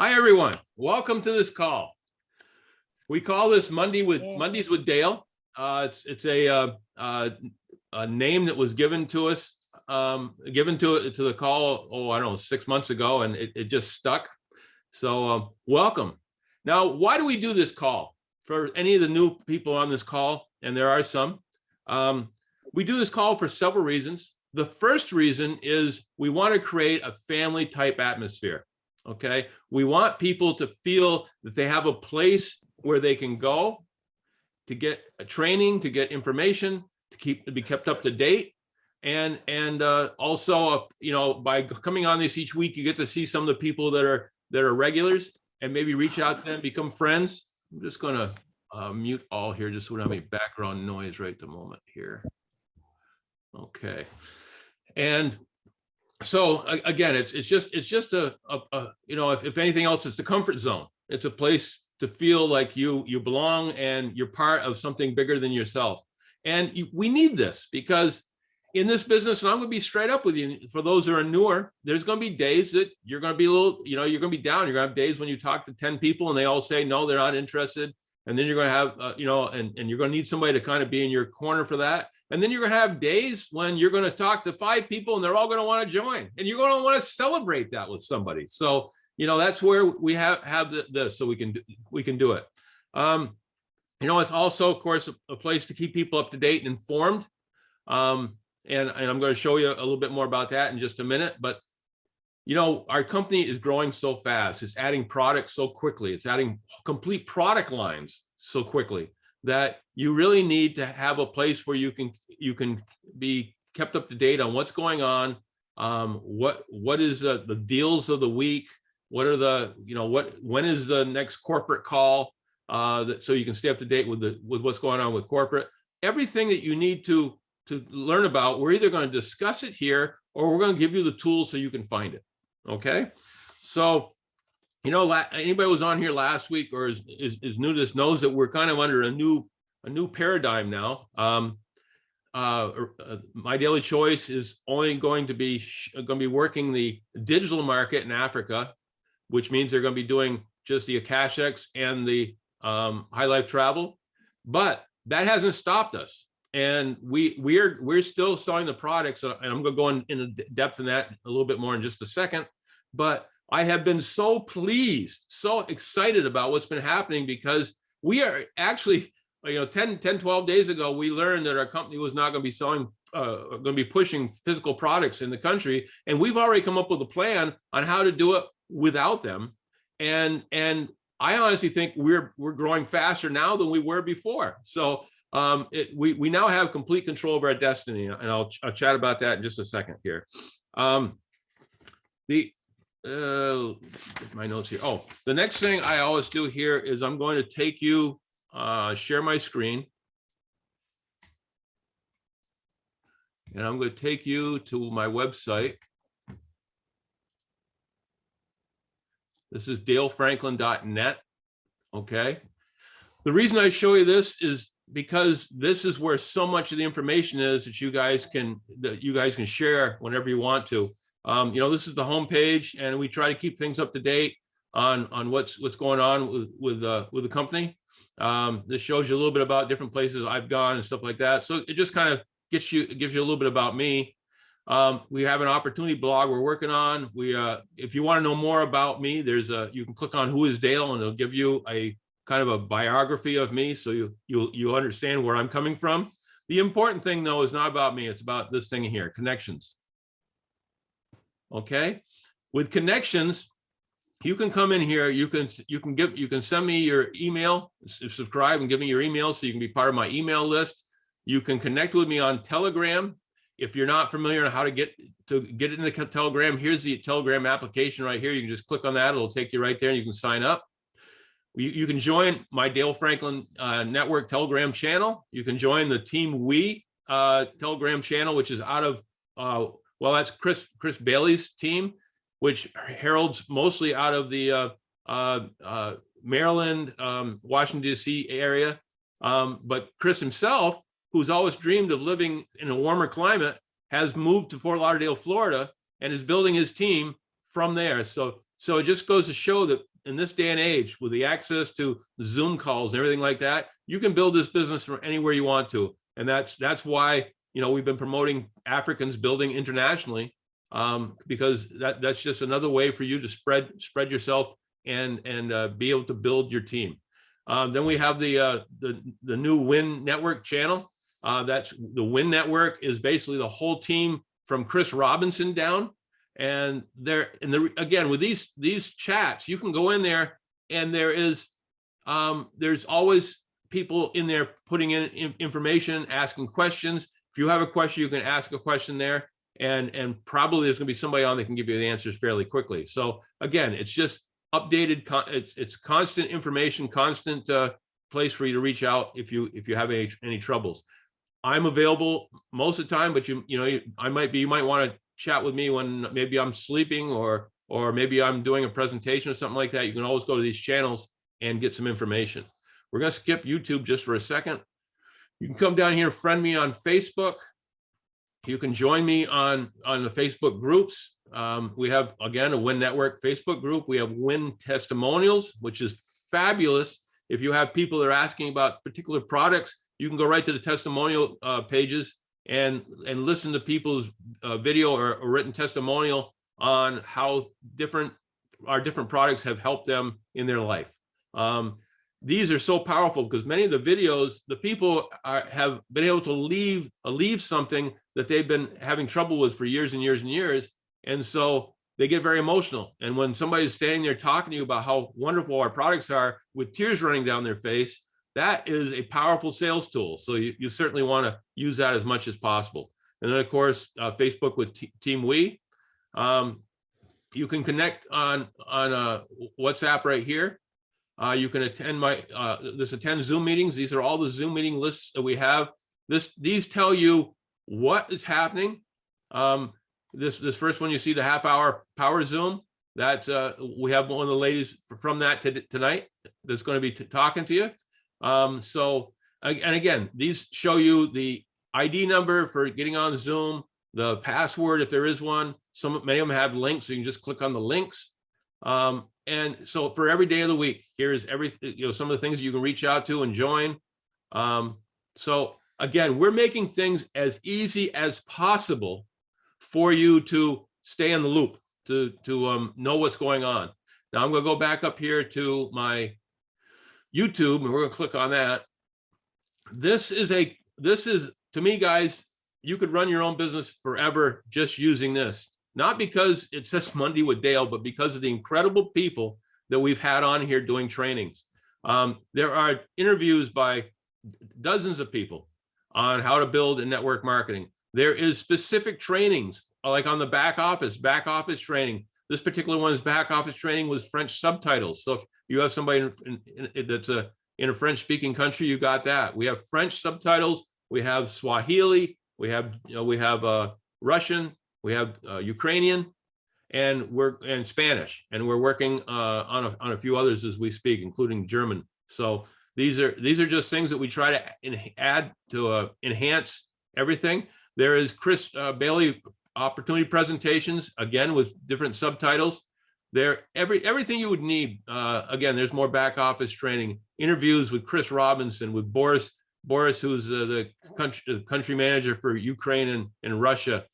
Hi, everyone. Welcome to this call. We call this Mondays with Dale. It's a name that was given to us, given to the call, I don't know, 6 months ago, and it just stuck. So welcome. Now, why do we do this call? For any of the new people on this call, and there are some, we do this call for several reasons. The first reason is we want to create a family type atmosphere. Okay, we want people to feel that they have a place where they can go to get a training, to get information, to be kept up to date, and also, by coming on this each week, you get to see some of the people that are regulars, and maybe reach out to them, become friends. I'm just going to mute all here, just so we don't have any background noise right at the moment here. Okay, and so again, it's just a if anything else, it's a comfort zone. It's a place to feel like you belong and you're part of something bigger than yourself. And we need this, because in this business, and I'm going to be straight up with you, for those that are newer, there's going to be days that you're going to be a little, you're going to be down. You're going to have days when you talk to 10 people and they all say no, they're not interested. And then you're going to have, and you're going to need somebody to kind of be in your corner for that. And then you're going to have days when you're going to talk to 5 people and they're all going to want to join, and you're going to want to celebrate that with somebody. So, that's where we have this, so we can do it. It's also, of course, a place to keep people up to date and informed. And I'm going to show you a little bit more about that in just a minute. But, our company is growing so fast. It's adding products so quickly. It's adding complete product lines so quickly that you really need to have a place where you can be kept up to date on what's going on. What is the deals of the week? What are the, when is the next corporate call? So you can stay up to date with what's going on with corporate. Everything that you need to learn about, we're either going to discuss it here, or we're going to give you the tools so you can find it. Okay, so anybody who was on here last week or is new to this knows that we're kind of under a new paradigm now. My Daily Choice is only going to be working the digital market in Africa, which means they're going to be doing just the Akashics and the High Life Travel, but that hasn't stopped us. And we're still selling the products, and I'm going to go in depth in that a little bit more in just a second. But I have been so pleased, so excited about what's been happening, because we are actually, 12 days ago, we learned that our company was not going to be selling, going to be pushing physical products in the country. And we've already come up with a plan on how to do it without them. And I honestly think we're growing faster now than we were before. So we now have complete control of our destiny, and I'll chat about that in just a second here. My notes here. Oh, the next thing I always do here is I'm going to take you, share my screen, and I'm going to take you to my website. This is dalefranklin.net. Okay. The reason I show you this is because this is where so much of the information is that you guys can share whenever you want to. This is the homepage, and we try to keep things up to date on what's going on with the company. This shows you a little bit about different places I've gone and stuff like that. So it just kind of gives you a little bit about me. We have an opportunity blog we're working on. If you want to know more about me, you can click on Who is Dale, and it'll give you a kind of a biography of me, so you'll understand where I'm coming from. The important thing, though, is not about me. It's about this thing here, connections. Okay, with connections, you can come in here. You can send me your email, subscribe, and give me your email so you can be part of my email list. You can connect with me on Telegram. If you're not familiar on how to get into Telegram, here's the Telegram application right here. You can just click on that. It'll take you right there, and you can sign up. You can join my Dale Franklin Network Telegram channel. You can join the Team We Telegram channel, which is out of, that's Chris Bailey's team, which heralds mostly out of the Maryland, Washington, D.C. area. But Chris himself, who's always dreamed of living in a warmer climate, has moved to Fort Lauderdale, Florida, and is building his team from there. So So it just goes to show that in this day and age, with the access to Zoom calls and everything like that, you can build this business from anywhere you want to. And that's why, you know, we've been promoting Africans building internationally, because that's just another way for you to spread yourself and be able to build your team. Then we have the new Win Network channel. That's the Win Network is basically the whole team from Chris Robinson down. And again, with these chats, you can go in there and there's always people in there putting in information, asking questions. If you have a question, you can ask a question there, and probably there's going to be somebody on that can give you the answers fairly quickly. So again, it's just updated, it's constant information, constant place for you to reach out if you have any troubles. I'm available most of the time, but you might want to chat with me when maybe I'm sleeping or maybe I'm doing a presentation or something like that. You can always go to these channels and get some information. We're going to skip YouTube just for a second. You can come down here, friend me on Facebook. You can join me on the Facebook groups. We have, again, a Win Network Facebook group. We have Win Testimonials, which is fabulous. If you have people that are asking about particular products, you can go right to the testimonial pages and listen to people's video or written testimonial on how our different products have helped them in their life. These are so powerful because many of the videos, the people have been able to leave something that they've been having trouble with for years and years and years. And so they get very emotional. And when somebody's standing there talking to you about how wonderful our products are with tears running down their face, that is a powerful sales tool. So you certainly want to use that as much as possible. And then, of course, Facebook with Team We. You can connect on WhatsApp right here. You can attend attend Zoom meetings. These are all the Zoom meeting lists that we have. These tell you what is happening. This first one, you see the half-hour power Zoom. That we have one of the ladies from that tonight that's going to be talking to you. So, and again, these show you the ID number for getting on Zoom, the password if there is one. Many of them have links, so you can just click on the links. And so for every day of the week, here's everything, some of the things you can reach out to and join. So again, we're making things as easy as possible for you to stay in the loop, to know what's going on. Now I'm going to go back up here to my YouTube, and we're going to click on that. This is to me, guys, you could run your own business forever just using this. Not because it says Monday with Dale, but because of the incredible people that we've had on here doing trainings. There are interviews by dozens of people on how to build a network marketing. There is specific trainings, like on the back office training. This particular one's back office training was French subtitles. So if you have somebody that's in a French-speaking country, you got that. We have French subtitles. We have Swahili. We have Russian. We have Ukrainian, and Spanish, and we're working on a few others as we speak, including German. So these are just things that we try to add to enhance everything. There is Chris Bailey opportunity presentations, again with different subtitles. Everything you would need. Again, there's more back office training, interviews with Chris Robinson, with Boris, who's the country manager for Ukraine and Russia.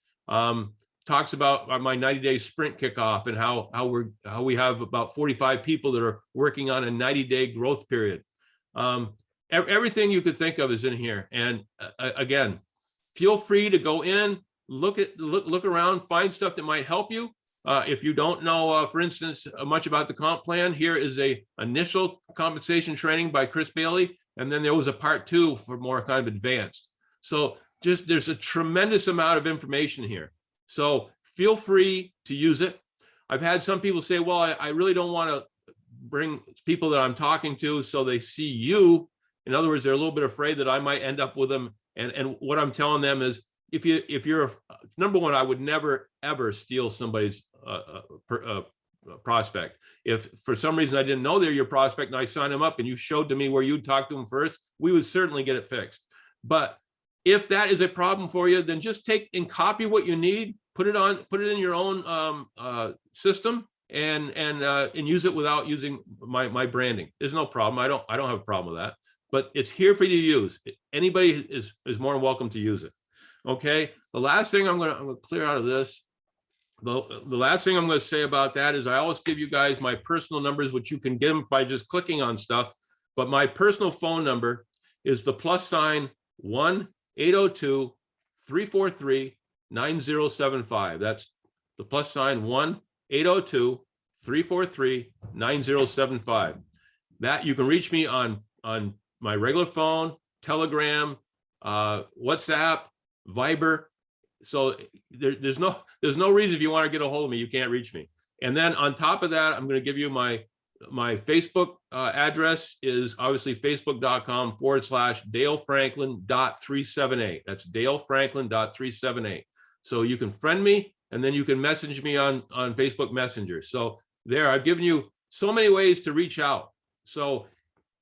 Talks about my 90-day sprint kickoff and how we have about 45 people that are working on a 90-day growth period. Everything you could think of is in here. And again, feel free to go in, look around, find stuff that might help you. If you don't know, for instance, much about the comp plan, here is a initial compensation training by Chris Bailey, and then there was a part 2 for more kind of advanced. So there's a tremendous amount of information here. So feel free to use it. I've had some people say, well, I really don't want to bring people that I'm talking to so they see you. In other words, they're a little bit afraid that I might end up with them. And what I'm telling them is, if you're number one, I would never, ever steal somebody's prospect. If for some reason I didn't know they're your prospect and I signed them up and you showed to me where you'd talk to them first, we would certainly get it fixed. But if that is a problem for you, then just take and copy what you need, put it in your own system, and use it without using my branding. There's no problem. I don't have a problem with that, but it's here for you to use. Anybody is more than welcome to use it. Okay. The last thing I'm gonna clear out of this. The last thing I'm going to say about that is I always give you guys my personal numbers, which you can get them by just clicking on stuff. But my personal phone number is the +1 802-343-9075. That's the +1 802-343-9075. That you can reach me on my regular phone, Telegram, WhatsApp, Viber. So there's no reason if you want to get a hold of me, you can't reach me. And then on top of that, I'm going to give you my Facebook address is obviously facebook.com/DaleFranklin.378. That's DaleFranklin.378. So you can friend me, and then you can message me on Facebook Messenger. So there, I've given you so many ways to reach out. So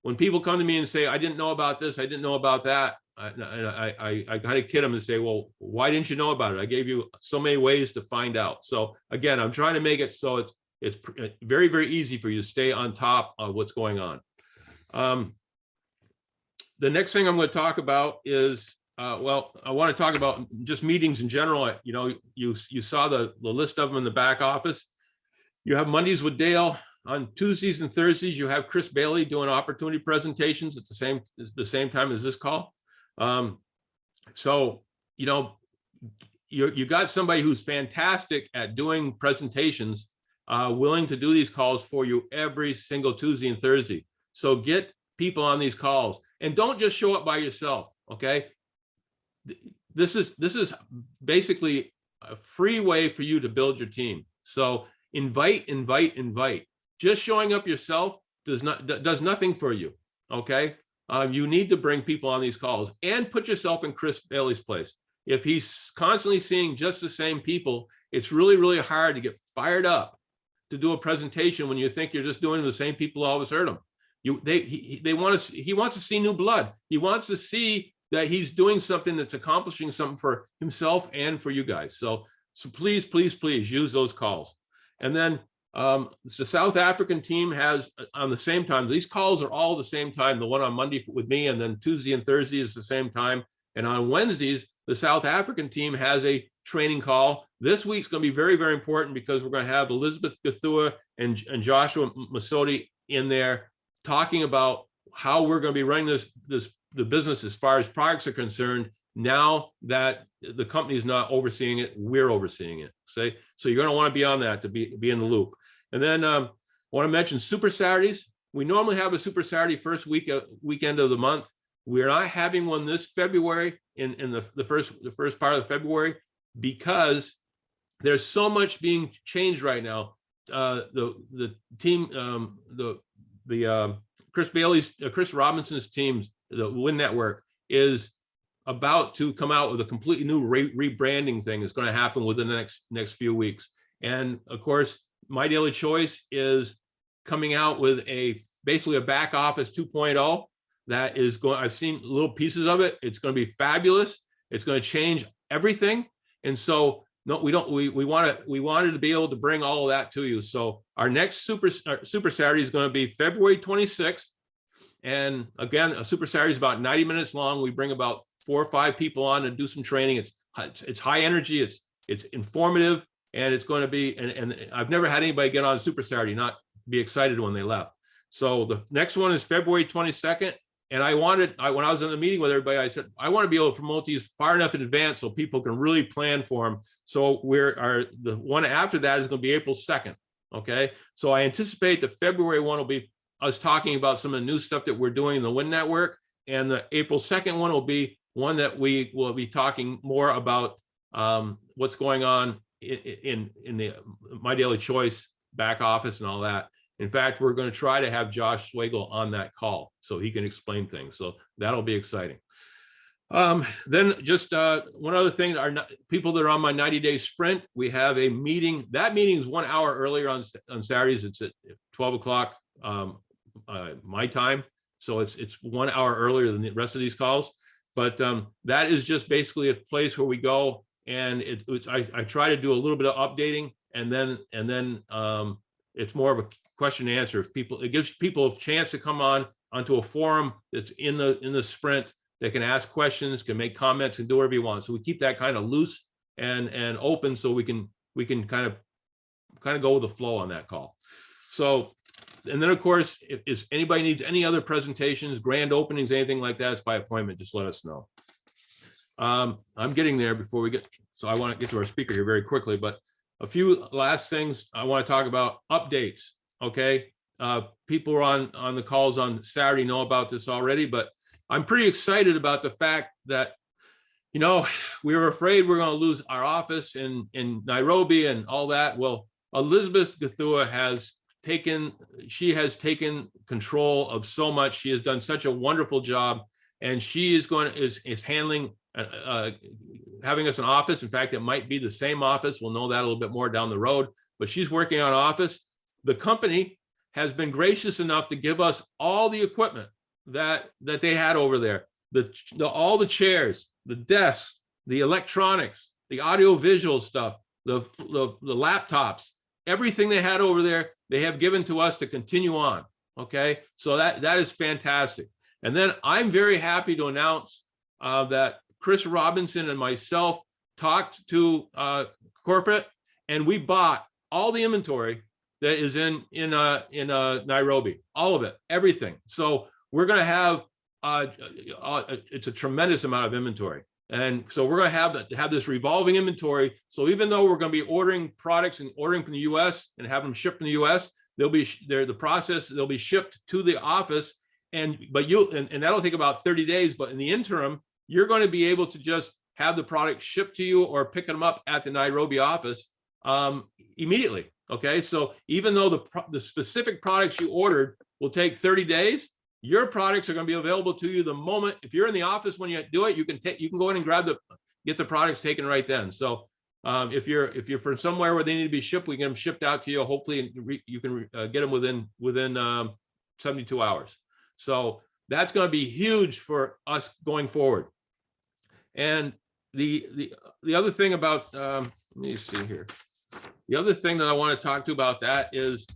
when people come to me and say, I didn't know about this, I didn't know about that, I kind of kid them and say, well, why didn't you know about it? I gave you so many ways to find out. So again, I'm trying to make it so it's very, very easy for you to stay on top of what's going on. The next thing I'm going to talk about is, well, I want to talk about just meetings in general. You know, you saw the list of them in the back office. You have Mondays with Dale. On Tuesdays and Thursdays, you have Chris Bailey doing opportunity presentations at the same time as this call. So, you know, you got somebody who's fantastic at doing presentations, willing to do these calls for you every single Tuesday and Thursday. So get people on these calls and don't just show up by yourself. Okay. This is basically a free way for you to build your team. So invite. Just showing up yourself does nothing for you. Okay. You need to bring people on these calls and put yourself in Chris Bailey's place. If he's constantly seeing just the same people, it's really, really hard to get fired up to do a presentation when you think you're just doing the same people who always heard them. He wants to see new blood. He wants to see that he's doing something that's accomplishing something for himself and for you guys. So please use those calls. And then the South African team has on the same time. These calls are all the same time. The one on Monday with me, and then Tuesday and Thursday is the same time. And on Wednesdays, the South African team has a training call. This week's going to be very, very important because we're going to have Elizabeth Gathua and Joshua Masodi in there talking about how we're going to be running the business as far as products are concerned. Now that the company is not overseeing it, we're overseeing it. So you're going to want to be on that to be in the loop. And then I want to mention Super Saturdays. We normally have a Super Saturday first weekend of the month. We're not having one this February in the first part of February because there's so much being changed right now. The team, Chris Robinson's teams, the Win Network is about to come out with a completely new rebranding thing. It's going to happen within the next few weeks. And of course, My Daily Choice is coming out with basically a back office 2.0 that is going. I've seen little pieces of it. It's going to be fabulous. It's going to change everything. And so no, we wanted to be able to bring all of that to you. So our next Super Saturday is going to be February 26th. And again, a Super Saturday is about 90 minutes long. We bring about 4 or 5 people on and do some training. It's high energy. It's informative, and it's going to be. And I've never had anybody get on Super Saturday not be excited when they left. So the next one is February 22nd. And when I was in the meeting with everybody, I said, I want to be able to promote these far enough in advance so people can really plan for them. So the one after that is going to be April 2nd. Okay. So I anticipate the February one will be us talking about some of the new stuff that we're doing in the Win Network. And the April 2nd one will be one that we will be talking more about what's going on in the My Daily Choice back office and all that. In fact, we're going to try to have Josh Swagel on that call so he can explain things. So that'll be exciting. Then just one other thing, people that are on my 90-day sprint, we have a meeting. That meeting is 1 hour earlier on Saturdays. It's at 12 o'clock my time. So it's 1 hour earlier than the rest of these calls. But that is just basically a place where we go and I try to do a little bit of updating and then it's more of a question and answer. If people, it gives people a chance to come onto a forum that's in the sprint. They can ask questions, can make comments, and do whatever you want. So we keep that kind of loose and open, so we can kind of go with the flow on that call. So, and then of course, if anybody needs any other presentations, grand openings, anything like that, it's by appointment. Just let us know. I'm getting there before we get, so I want to get to our speaker here very quickly, but a few last things I want to talk about. Updates. Okay. People are on the calls on Saturday know about this already, but I'm pretty excited about the fact that, you know, we were afraid we're going to lose our office in Nairobi and all that. Well, Elizabeth Gathua has taken control of so much. She has done such a wonderful job, and she is handling having us an office. In fact, it might be the same office. We'll know that a little bit more down the road, but she's working on office. The company has been gracious enough to give us all the equipment that they had over there, all the chairs, the desks, the electronics, the audio visual stuff, the laptops, everything they had over there, they have given to us to continue on. Okay, so that is fantastic. And then I'm very happy to announce that Chris Robinson and myself talked to corporate, and we bought all the inventory that is in Nairobi, all of it, everything. So we're going to have it's a tremendous amount of inventory, and so we're going to have this revolving inventory. So even though we're going to be ordering products and ordering from the U.S. and have them shipped in the U.S., they'll be shipped to the office, and that'll take about 30 days. But in the interim, you're going to be able to just have the product shipped to you or pick them up at the Nairobi office immediately. Okay, so even though the specific products you ordered will take 30 days, your products are going to be available to you the moment. If you're in the office when you do it, you can go in and get the products taken right then. So if you're from somewhere where they need to be shipped, we get them shipped out to you. Hopefully you can get them within 72 hours. So that's going to be huge for us going forward. And the other thing about let me see here. The other thing that I want to talk to about that is,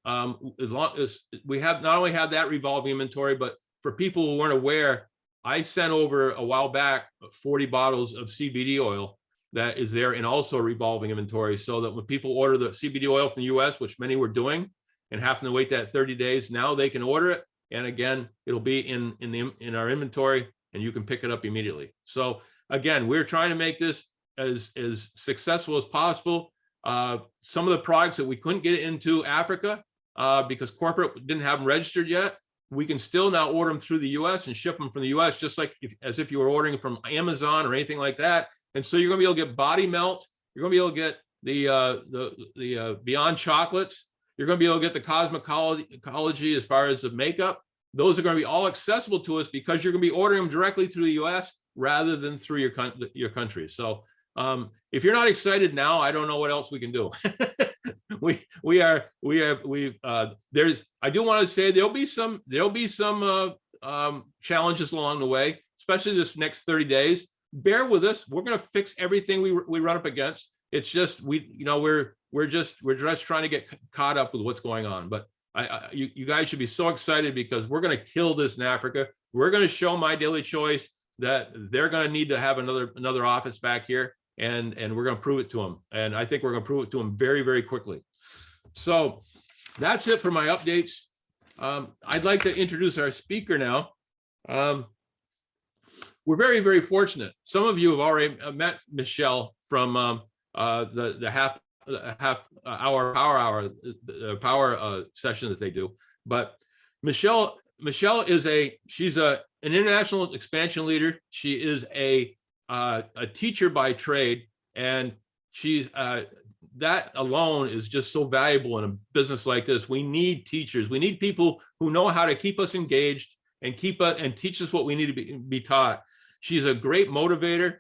as long as we have not only have that revolving inventory, but for people who weren't aware, I sent over a while back 40 bottles of CBD oil that is there, and also revolving inventory, so that when people order the CBD oil from the US, which many were doing and having to wait that 30 days, now they can order it, and again, it'll be in our inventory, and you can pick it up immediately. So again, we're trying to make this as successful as possible. Some of the products that we couldn't get into Africa because corporate didn't have them registered yet, we can still now order them through the US and ship them from the US, just like as if you were ordering from Amazon or anything like that. And so you're going to be able to get Body Melt, you're going to be able to get the Beyond Chocolates, you're going to be able to get the Cosmetology as far as the makeup. Those are going to be all accessible to us because you're going to be ordering them directly through the US rather than through your country. So if you're not excited now, I don't know what else we can do. I do want to say there'll be some challenges along the way, especially this next 30 days. Bear with us. We're going to fix everything we run up against. It's just we're just trying to get caught up with what's going on. But you guys should be so excited because we're going to kill this in Africa. We're going to show My Daily Choice that they're going to need to have another office back here. And we're going to prove it to them. And I think we're going to prove it to them very, very quickly. So that's it for my updates. I'd like to introduce our speaker now. We're very, very fortunate. Some of you have already met Michelle from the half hour power session that they do. But Michelle is she's an international expansion leader. She is a teacher by trade, and she's that alone is just so valuable in a business like this. We need teachers. We need people who know how to keep us engaged and teach us what we need to be taught. She's a great motivator.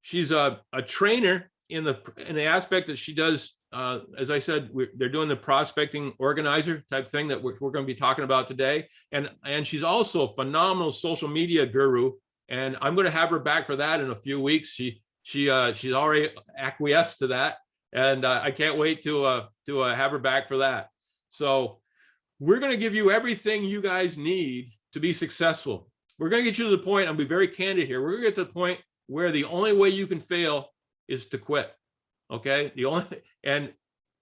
She's a trainer in the aspect that she does. As I said, they're doing the prospecting organizer type thing that we're going to be talking about today. And she's also a phenomenal social media guru. And I'm going to have her back for that in a few weeks. She's already acquiesced to that. and I can't wait to have her back for that. So we're going to give you everything you guys need to be successful. We're going to get you to the point, I'll be very candid here. We're going to get to the point where the only way you can fail is to quit. Okay. And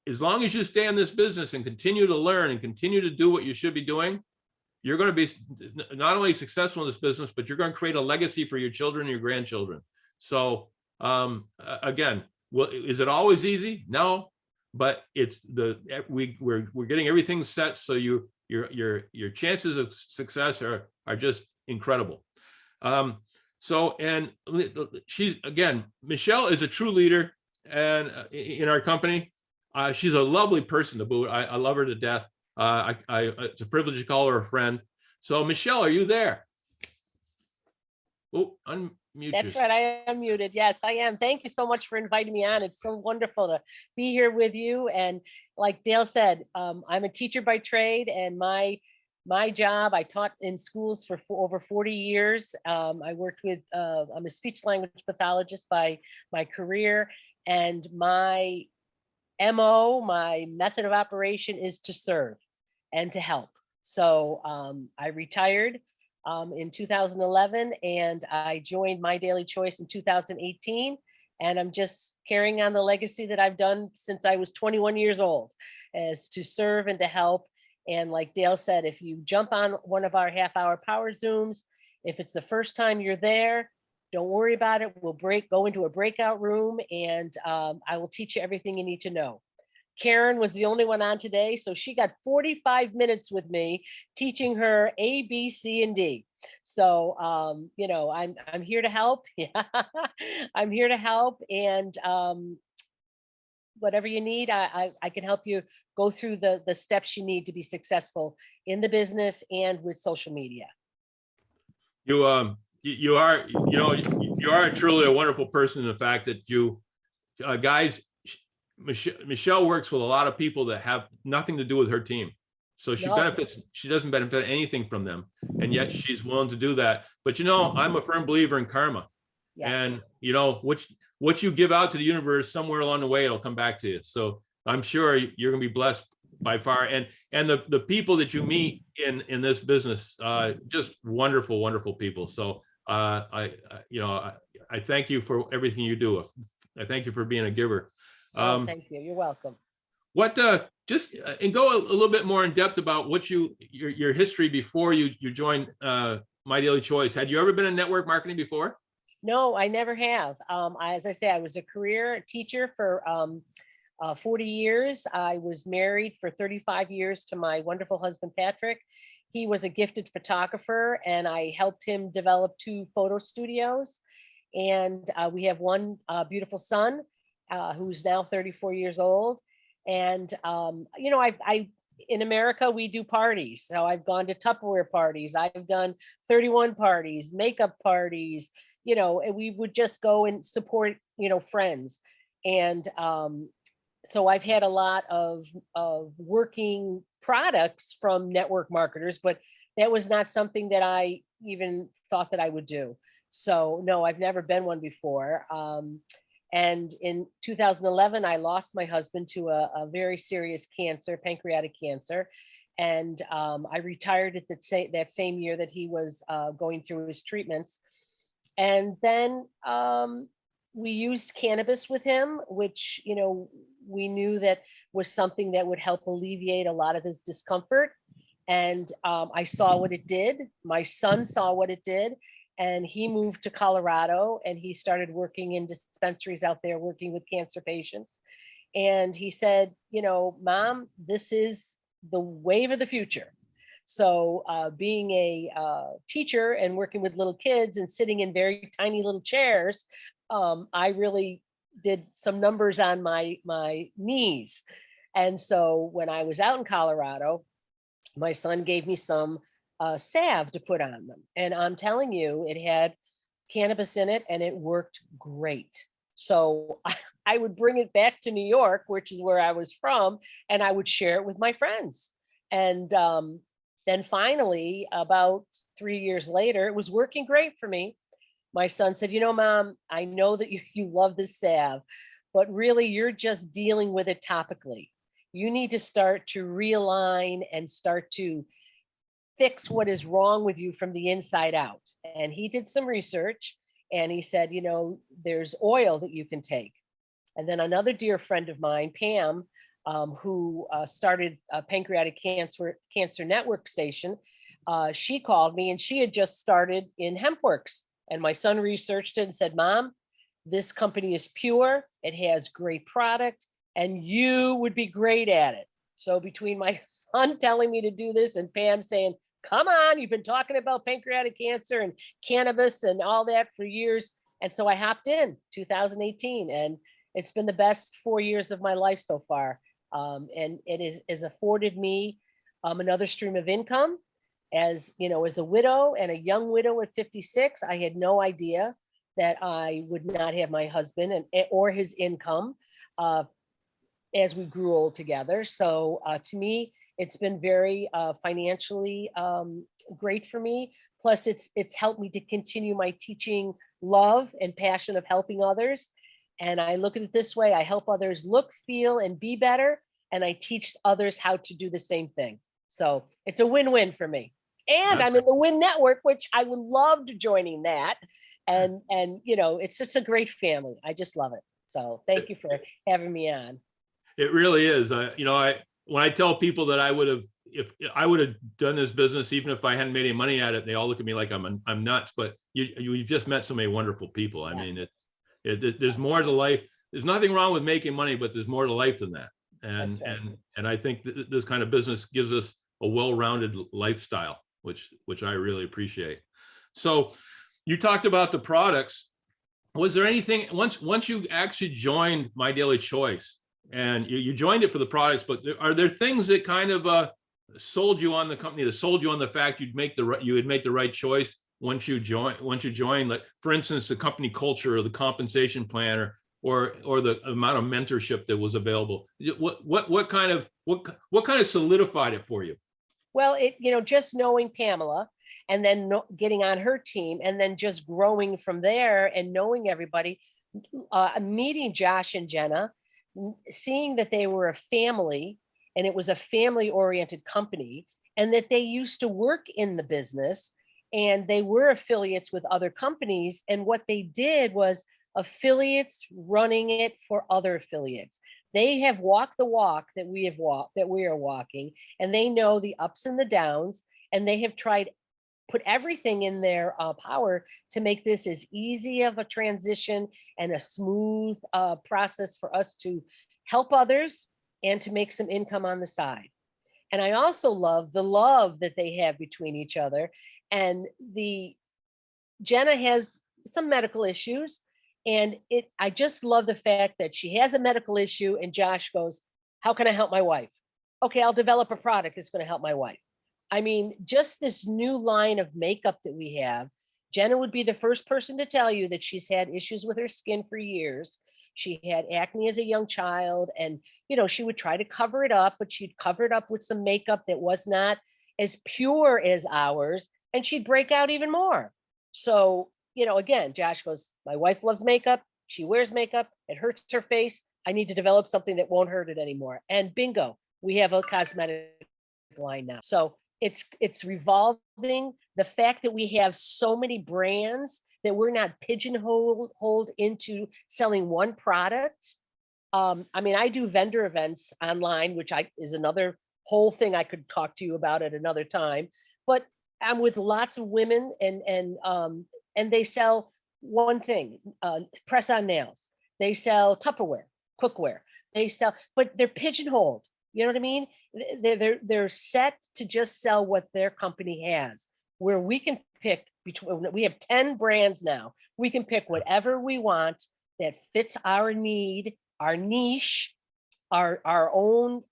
as long as you stay in this business and continue to learn and continue to do what you should be doing, you're going to be not only successful in this business, but you're going to create a legacy for your children and your grandchildren. So again, well, is it always easy? No, but it's we're getting everything set so your chances of success are just incredible. So, and Michelle is a true leader and in our company. She's a lovely person to boot. I love her to death. It's a privilege to call her a friend. So Michelle, are you there? Oh, unmute. That's right, I am muted. Yes, I am. Thank you so much for inviting me on. It's so wonderful to be here with you. And like Dale said, I'm a teacher by trade, and my job, I taught in schools for over 40 years. I worked with, I'm a speech language pathologist by my career, and my MO, my method of operation is to serve and to help. So I retired in 2011, and I joined My Daily Choice in 2018. And I'm just carrying on the legacy that I've done since I was 21 years old, as to serve and to help. And like Dale said, if you jump on one of our half-hour power Zooms, if it's the first time you're there, don't worry about it. We'll go into a breakout room, and I will teach you everything you need to know. Karen was the only one on today, so she got 45 minutes with me teaching her A, B, C, and D. So, you know, I'm here to help. Yeah, I'm here to help, and whatever you need, I can help you go through the steps you need to be successful in the business and with social media. You are truly a wonderful person in the fact that you guys, Michelle works with a lot of people that have nothing to do with her team. So she doesn't benefit anything from them. And yet she's willing to do that. But, you know, I'm a firm believer in karma. Yeah. And, you know, what you give out to the universe, somewhere along the way, it'll come back to you. So I'm sure you're going to be blessed by far. And the people that you meet in this business, just wonderful, wonderful people. So I thank you for everything you do. I thank you for being a giver. Thank you. You're welcome. And go a little bit more in depth about what your history before you joined My Daily Choice. Had you ever been in network marketing before? No, I never have. As I say, I was a career teacher for 40 years. I was married for 35 years to my wonderful husband, Patrick. He was a gifted photographer, and I helped him develop 2 photo studios. And we have one beautiful son who's now 34 years old. And, you know, in America, we do parties. So I've gone to Tupperware parties. I've done 31 parties, makeup parties, you know, and we would just go and support, you know, friends. And so I've had a lot of working products from network marketers, but that was not something that I even thought that I would do. So no, I've never been one before. And in 2011, I lost my husband to a very serious cancer, pancreatic cancer. And I retired at that same year that he was going through his treatments. And then we used cannabis with him, which, you know, we knew that was something that would help alleviate a lot of his discomfort. And I saw what it did. My son saw what it did. And he moved to Colorado, and he started working in dispensaries out there, working with cancer patients. And he said, you know, Mom, this is the wave of the future. So being a teacher and working with little kids and sitting in very tiny little chairs, I really did some numbers on my knees. And so when I was out in Colorado, my son gave me some salve to put on them. And I'm telling you, it had cannabis in it, and it worked great. So I would bring it back to New York, which is where I was from, and I would share it with my friends. And then finally, about 3 years later, it was working great for me. My son said, you know, Mom, I know that you love this salve, but really you're just dealing with it topically. You need to start to realign and start to fix what is wrong with you from the inside out. And he did some research and he said, you know, there's oil that you can take. And then another dear friend of mine, Pam, who started a pancreatic cancer network station, she called me and she had just started in HempWorks. And my son researched it and said, Mom, this company is pure, it has great product, and you would be great at it. So between my son telling me to do this and Pam saying, come on, you've been talking about pancreatic cancer and cannabis and all that for years. And so I hopped in 2018 and it's been the best 4 years of my life so far. And it has afforded me another stream of income. As you know, as a widow and a young widow at 56, I had no idea that I would not have my husband or his income as we grew old together. So to me, it's been very financially great for me. Plus, it's helped me to continue my teaching love and passion of helping others. And I look at it this way: I help others look, feel, and be better, and I teach others how to do the same thing. So it's a win-win for me. And I'm in the Win Network, which I would love to joining that. And you know, it's just a great family. I just love it. So thank you for having me on. It really is. You know, when I tell people that if I would have done this business, even if I hadn't made any money at it, they all look at me like I'm nuts. But you've just met so many wonderful people. I mean, there's more to life. There's nothing wrong with making money, but there's more to life than that. And and I think this kind of business gives us a well-rounded lifestyle, which I really appreciate. So you talked about the products. Was there anything once you actually joined My Daily Choice and you joined it for the products, but are there things that kind of sold you on the company, that sold you on the fact you would make the right choice once you join, like for instance, the company culture or the compensation plan or the amount of mentorship that was available? What kind of solidified it for you? Well, you know, just knowing Pamela and then getting on her team and then just growing from there and knowing everybody, meeting Josh and Jenna, seeing that they were a family and it was a family oriented company and that they used to work in the business and they were affiliates with other companies. And what they did was affiliates running it for other affiliates. They have walked the walk that we are walking, and they know the ups and the downs, and they have tried put everything in their power to make this as easy of a transition and a smooth process for us to help others and to make some income on the side. And I also love the love that they have between each other. And Jenna has some medical issues. And I just love the fact that she has a medical issue and Josh goes, how can I help my wife? Okay, I'll develop a product that's going to help my wife. I mean, just this new line of makeup that we have. Jenna would be the first person to tell you that she's had issues with her skin for years. She had acne as a young child and, you know, she would try to cover it up, but she'd cover it up with some makeup that was not as pure as ours, and she'd break out even more. So, you know, again, Josh goes, my wife loves makeup. She wears makeup. It hurts her face. I need to develop something that won't hurt it anymore. And bingo, we have a cosmetic line now. So it's revolving. The fact that we have so many brands that we're not pigeonholed into selling one product. I mean, I do vendor events online, which is another whole thing I could talk to you about at another time. But I'm with lots of women and they sell one thing, press-on nails. They sell Tupperware, cookware. They sell, but they're pigeonholed. You know what I mean? They're set to just sell what their company has. Where we can pick between, we have 10 brands now. We can pick whatever we want that fits our need, our niche, our own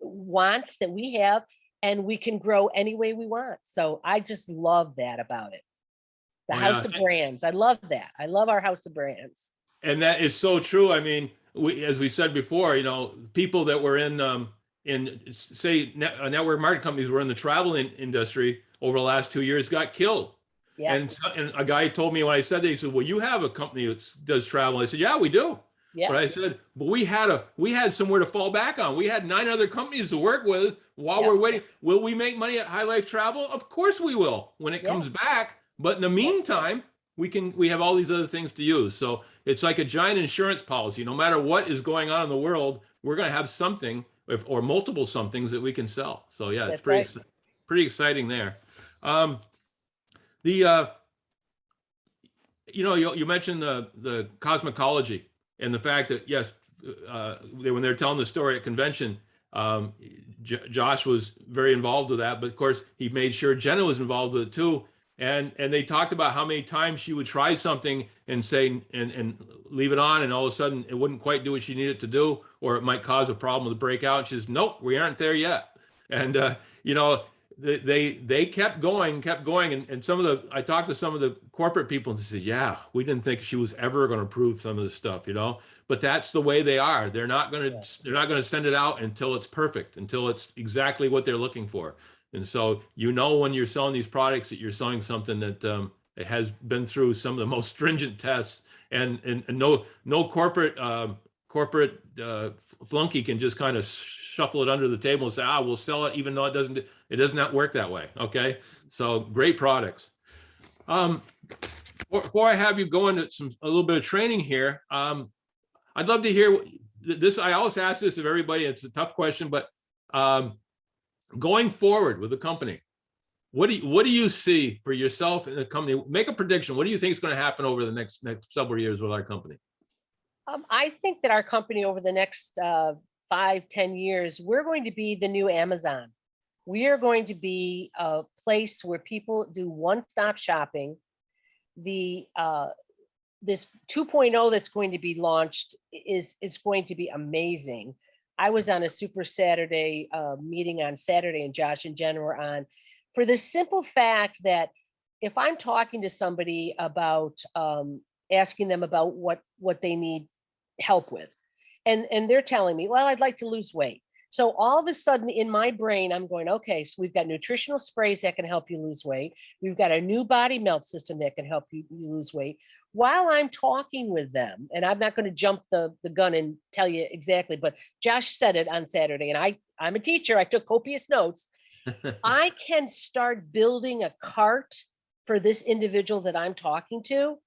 wants that we have, and we can grow any way we want. So I just love that about it. The house of brands. I love that. I love our house of brands. And that is so true. I mean, as we said before, you know, people that were in say network marketing companies were in the travel industry over the last 2 years got killed. Yeah. And a guy told me when I said that, he said, well, you have a company that does travel. I said, yeah, we do. Yeah. But I said, but we had somewhere to fall back on. We had 9 other companies to work with while Yeah. we're waiting. Will we make money at High Life Travel? Of course we will when it Yeah. comes back. But in the meantime, we have all these other things to use. So it's like a giant insurance policy. No matter what is going on in the world, we're going to have something or multiple somethings that we can sell. So yeah, it's That's right. pretty exciting there. The you mentioned the cosmecology and the fact that yes, when they're telling the story at convention, Josh was very involved with that. But of course, he made sure Jenna was involved with it too. And they talked about how many times she would try something and say and leave it on, and all of a sudden it wouldn't quite do what she needed to do, or it might cause a problem to break out. And she says, "Nope, we aren't there yet." And they kept going, and I talked to some of the corporate people and they said, yeah, we didn't think she was ever going to prove some of this stuff, but that's the way they are. They're not going to send it out until it's perfect, until it's exactly what they're looking for. And so when you're selling these products that you're selling something that it has been through some of the most stringent tests, and no corporate flunky can just kind of shuffle it under the table and say, we'll sell it, even though it does not work that way. Okay, so great products. Before I have you go into a little bit of training here, I'd love to hear this. I always ask this of everybody. It's a tough question, but going forward with the company, what do you see for yourself and the company? Make a prediction. What do you think is going to happen over the next several years with our company? I think that our company over the next 5-10 years, we're going to be the new Amazon. We are going to be a place where people do one-stop shopping. This 2.0 that's going to be launched is going to be amazing. I was on a Super Saturday meeting on Saturday, and Josh and Jen were on, for the simple fact that if I'm talking to somebody about asking them about what they need help with, and they're telling me, well, I'd like to lose weight. So all of a sudden in my brain, I'm going, okay, so we've got nutritional sprays that can help you lose weight. We've got a new body melt system that can help you lose weight. While I'm talking with them, and I'm not going to jump the gun and tell you exactly, but Josh said it on Saturday, and I'm a teacher. I took copious notes. I can start building a cart for this individual that I'm talking to.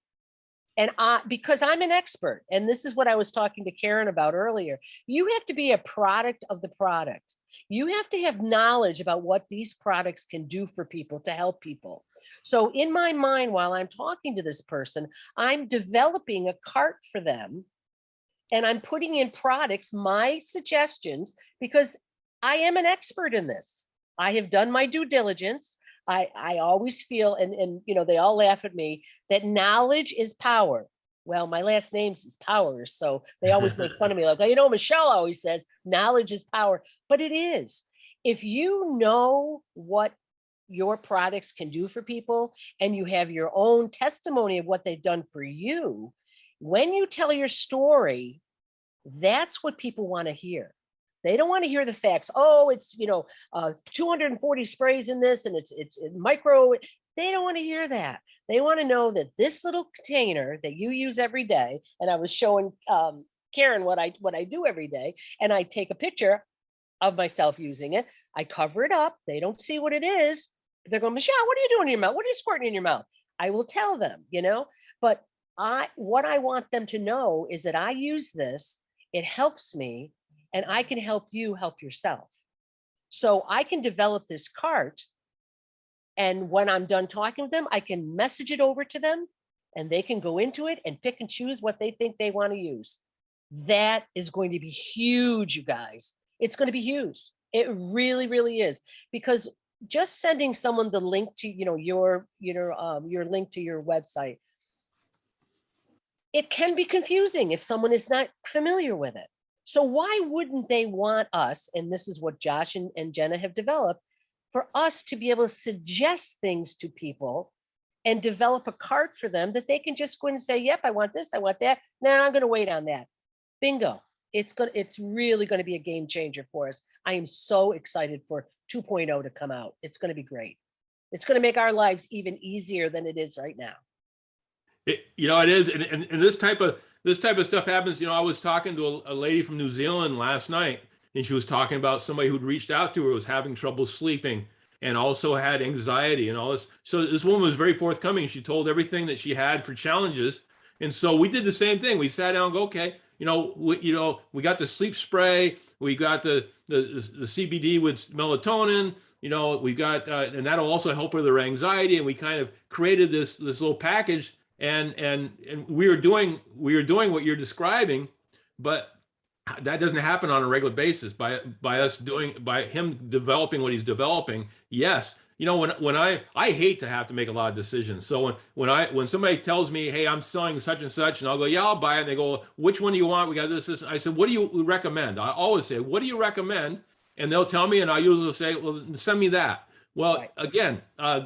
And because I'm an expert, and this is what I was talking to Karen about earlier, you have to be a product of the product. You have to have knowledge about what these products can do for people to help people. So in my mind, while I'm talking to this person, I'm developing a cart for them, and I'm putting in products, my suggestions, because I am an expert in this. I have done my due diligence. I always feel, and they all laugh at me, that knowledge is power. Well, my last name is Powers, so they always make fun of me. Like, Michelle always says, knowledge is power, but it is. If you know what your products can do for people, and you have your own testimony of what they've done for you, when you tell your story, that's what people want to hear. They don't want to hear the facts. Oh, it's 240 sprays in this, and it's micro. They don't want to hear that. They want to know that this little container that you use every day. And I was showing Karen what I do every day, and I take a picture of myself using it. I cover it up. They don't see what it is. They're going, Michelle, what are you doing in your mouth? What are you squirting in your mouth? I will tell them, But what I want them to know is that I use this. It helps me. And I can help you help yourself. So I can develop this cart. And when I'm done talking with them, I can message it over to them, and they can go into it and pick and choose what they think they want to use. That is going to be huge, you guys. It's going to be huge. It really, really is. Because just sending someone the link to, your link to your website, it can be confusing if someone is not familiar with it. So why wouldn't they want us, and this is what Josh and Jenna have developed, for us to be able to suggest things to people and develop a cart for them that they can just go in and say, yep, I want this, I want that. Now I'm going to wait on that. Bingo. It's really going to be a game changer for us. I am so excited for 2.0 to come out. It's going to be great. It's going to make our lives even easier than it is right now. It is, and this type of this type of stuff happens. I was talking to a lady from New Zealand last night, and she was talking about somebody who'd reached out to her, was having trouble sleeping and also had anxiety and all this. So this woman was very forthcoming. She told everything that she had for challenges. And so we did the same thing. We sat down and go, okay, we got the sleep spray, we got the CBD with melatonin, we got, and that'll also help with her anxiety. And we kind of created this little package, and we are doing what you're describing, but that doesn't happen on a regular basis by him developing what he's developing. Yes. When I hate to have to make a lot of decisions. So when somebody tells me, hey, I'm selling such and such, and I'll go, yeah, I'll buy it. And they go, which one do you want? We got this. I said, what do you recommend? I always say, what do you recommend? And they'll tell me, and I usually say, well, send me that. Well, right. Again,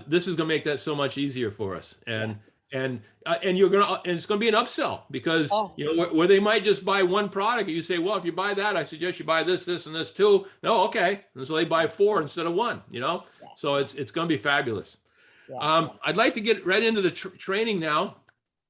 this is going to make that so much easier for us. And it's going to be an upsell, because where they might just buy one product, and you say, well, if you buy that, I suggest you buy this, this, and this too. No, okay, and so they buy 4 instead of 1. So it's going to be fabulous. I'd like to get right into the training now.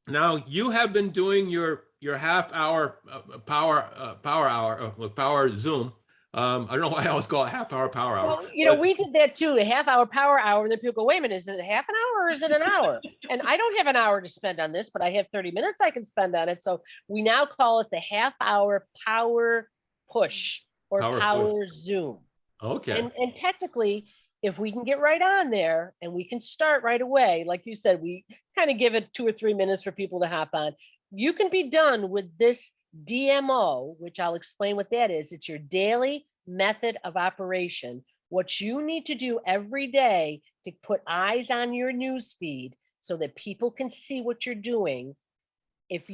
Now, you have been doing your half-hour power Zoom. I don't know why I always call it half-hour power hour. Well, we did that too, a half-hour power hour, and then people go, wait a minute, is it half an hour or is it an hour? And I don't have an hour to spend on this, but I have 30 minutes I can spend on it. So we now call it the half-hour power push, or power Zoom. Okay. And technically, if we can get right on there and we can start right away, like you said, we kind of give it 2 or 3 minutes for people to hop on. You can be done with this DMO, which I'll explain what that is. It's your daily method of operation. What you need to do every day to put eyes on your news feed so that people can see what you're doing. If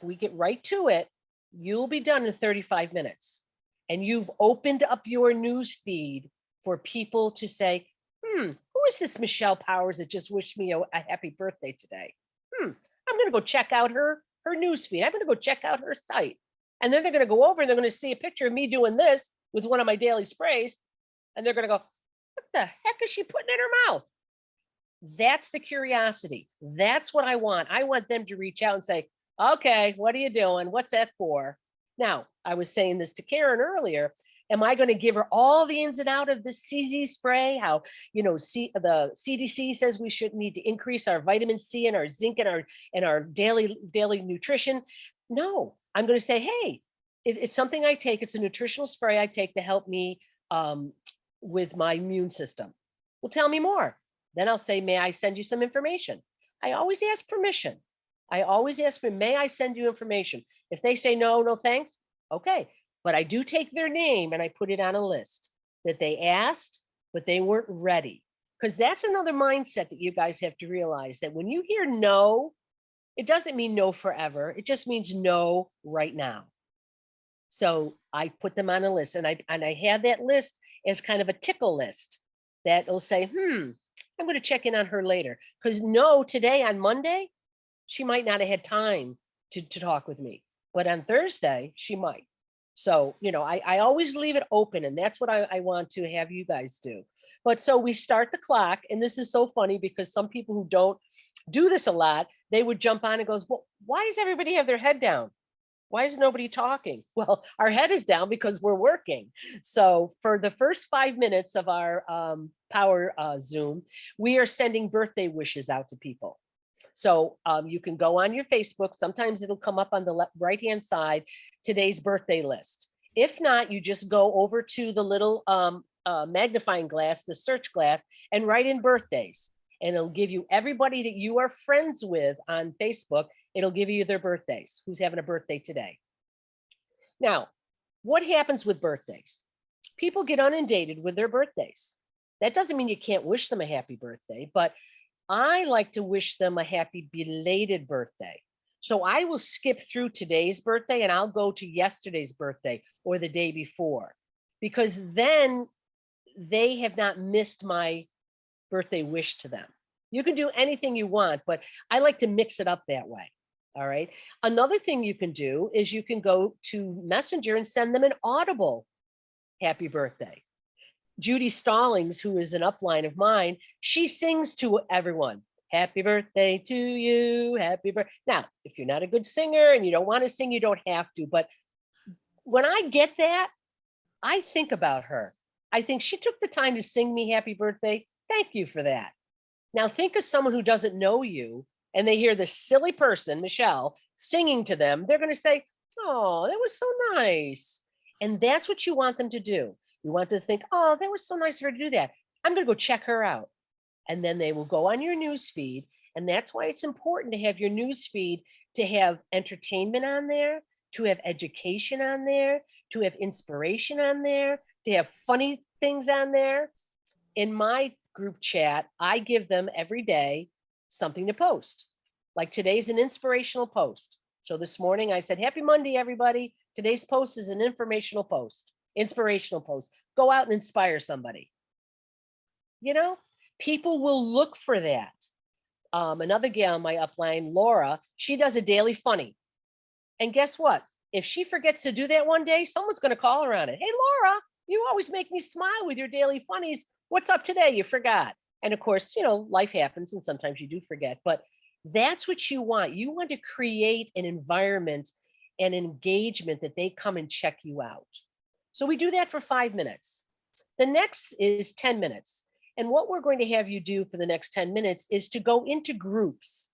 we get right to it, you'll be done in 35 minutes. And you've opened up your news feed for people to say, who is this Michelle Powers that just wished me a happy birthday today? I'm going to go check out her newsfeed. I'm going to go check out her site. And then they're going to go over and they're going to see a picture of me doing this with one of my daily sprays. And they're going to go, what the heck is she putting in her mouth? That's the curiosity. That's what I want. I want them to reach out and say, okay, what are you doing? What's that for? Now, I was saying this to Karen earlier. Am I going to give her all the ins and out of this CZ spray? How, the CDC says we should need to increase our vitamin C and our zinc and our daily nutrition. No, I'm going to say, hey, it's something I take. It's a nutritional spray I take to help me with my immune system. Well, tell me more. Then I'll say, may I send you some information? I always ask permission. I always ask, may I send you information? If they say no, thanks. Okay. But I do take their name and I put it on a list that they asked, but they weren't ready. Because that's another mindset that you guys have to realize, that when you hear no, it doesn't mean no forever. It just means no right now. So I put them on a list, and I have that list as kind of a tickle list that'll say, I'm going to check in on her later. Because no, today on Monday, she might not have had time to talk with me. But on Thursday, she might. So, I always leave it open, and that's what I want to have you guys do. But so we start the clock, and this is so funny because some people who don't do this a lot, they would jump on and goes, well, why does everybody have their head down? Why is nobody talking? Well, our head is down because we're working. So for the first 5 minutes of our power Zoom, we are sending birthday wishes out to people. So you can go on your Facebook. Sometimes it'll come up on the right-hand side, today's birthday list. If not, you just go over to the little magnifying glass, the search glass, and write in birthdays. And it'll give you everybody that you are friends with on Facebook. It'll give you their birthdays, who's having a birthday today. Now, what happens with birthdays? People get inundated with their birthdays. That doesn't mean you can't wish them a happy birthday, but I like to wish them a happy belated birthday. So I will skip through today's birthday and I'll go to yesterday's birthday or the day before, because then they have not missed my birthday wish to them. You can do anything you want, but I like to mix it up that way. All right. Another thing you can do is you can go to Messenger and send them an audible happy birthday. Judy Stallings, who is an upline of mine, she sings to everyone. Happy birthday to you. Happy birthday. Now, if you're not a good singer and you don't want to sing, you don't have to. But when I get that, I think about her. I think she took the time to sing me happy birthday. Thank you for that. Now think of someone who doesn't know you and they hear this silly person, Michelle, singing to them. They're going to say, oh, that was so nice. And that's what you want them to do. You want them to think, oh, that was so nice of her to do that. I'm going to go check her out. And then they will go on your news feed. And that's why it's important to have your news feed, to have entertainment on there, to have education on there, to have inspiration on there, to have funny things on there. In my group chat, I give them every day something to post. Like today's an inspirational post. So this morning I said, happy Monday, everybody. Today's post is an informational post, inspirational post. Go out and inspire somebody. You know, people will look for that. Another gal on my upline, Laura, she does a daily funny. And guess what? If she forgets to do that one day, someone's going to call her on it. Hey, Laura, you always make me smile with your daily funnies. What's up today? You forgot. And of course, you know, life happens and sometimes you do forget, but that's what you want. You want to create an environment and engagement that they come and check you out. So we do that for 5 minutes. The next is 10 minutes. And what we're going to have you do for the next 10 minutes is to go into groups.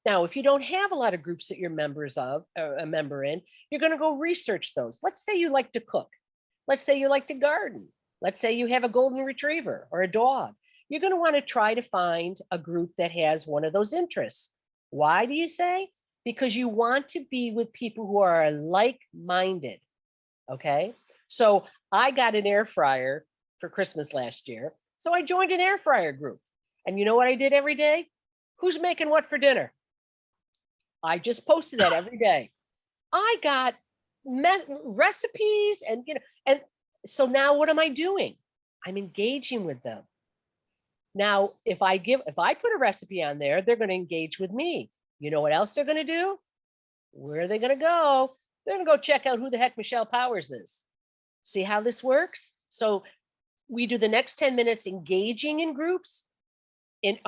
Now, if you don't have a lot of groups that you're members of, or a member in, you're going to go research those. Let's say you like to cook. Let's say you like to garden. Let's say you have a golden retriever or a dog. You're going to want to try to find a group that has one of those interests. Why do you say? Because you want to be with people who are like-minded. Okay. So I got an air fryer for Christmas last year. So I joined an air fryer group. And you know what I did every day? Who's making what for dinner? I just posted that every day. I got recipes and, you know, and so now what am I doing? I'm engaging with them. Now, if I put a recipe on there, they're going to engage with me. You know what else they're going to do? Where are they going to go? They're going to go check out who the heck Michelle Powers is. See how this works? So we do the next 10 minutes engaging in groups, in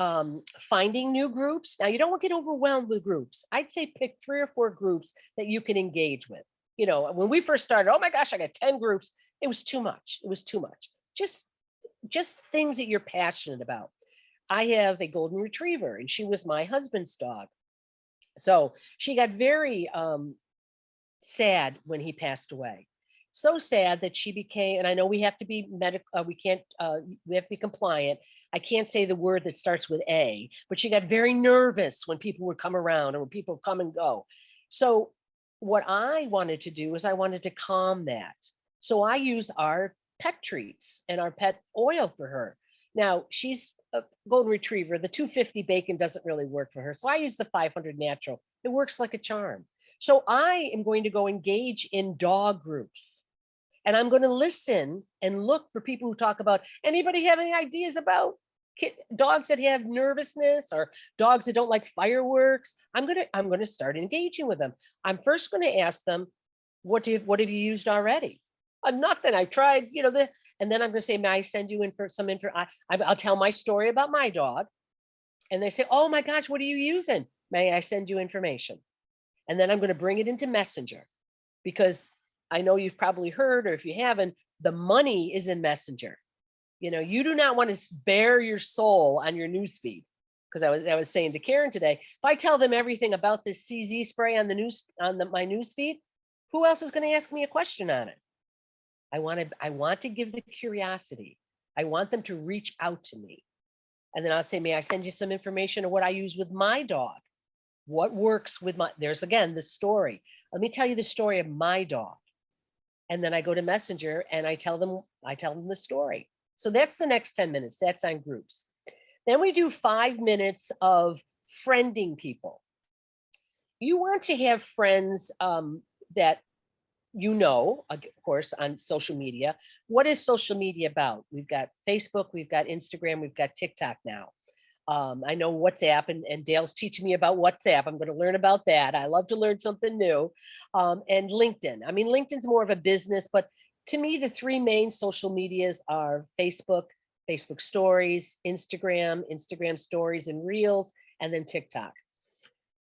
finding new groups. Now, you don't want to get overwhelmed with groups. I'd say pick 3 or 4 groups that you can engage with. You know, when we first started, oh my gosh, I got 10 groups. It was too much. It was too much. Just things that you're passionate about. I have a golden retriever and she was my husband's dog. So she got very sad when he passed away. So sad that she became, and I know we have to be medical, we have to be compliant. I can't say the word that starts with A, but she got very nervous when people would come around or when people come and go. So what I wanted to do is I wanted to calm that. So I use our pet treats and our pet oil for her. Now she's a golden retriever. The 250 bacon doesn't really work for her. So I use the 500 natural. It works like a charm. So I am going to go engage in dog groups. And I'm going to listen and look for people who talk about, anybody have any ideas about dogs that have nervousness or dogs that don't like fireworks? I'm going to start engaging with them. I'm first going to ask them, what have you used already? Nothing. I've tried, you know, and then I'm going to say, may I send you in for some info? I'll tell my story about my dog. And they say, oh my gosh, what are you using? May I send you information? And then I'm going to bring it into Messenger, because I know you've probably heard, or if you haven't, the money is in Messenger. You know, you do not want to bare your soul on your newsfeed. Because I was saying to Karen today, if I tell them everything about this CZ spray on my newsfeed, who else is going to ask me a question on it? I want to give the curiosity. I want them to reach out to me. And then I'll say, may I send you some information on what I use with my dog? What works with there's again, the story. Let me tell you the story of my dog. And then I go to Messenger and I tell them the story. So that's the next 10 minutes. That's on groups. Then we do 5 minutes of friending people. You want to have friends that you know, of course, on social media. What is social media about? We've got Facebook, we've got Instagram, we've got TikTok now. I know WhatsApp, and Dale's teaching me about WhatsApp. I'm going to learn about that. I love to learn something new. And LinkedIn. I mean, LinkedIn's more of a business, but to me, the 3 main social medias are Facebook, Facebook stories, Instagram, Instagram stories and reels, and then TikTok.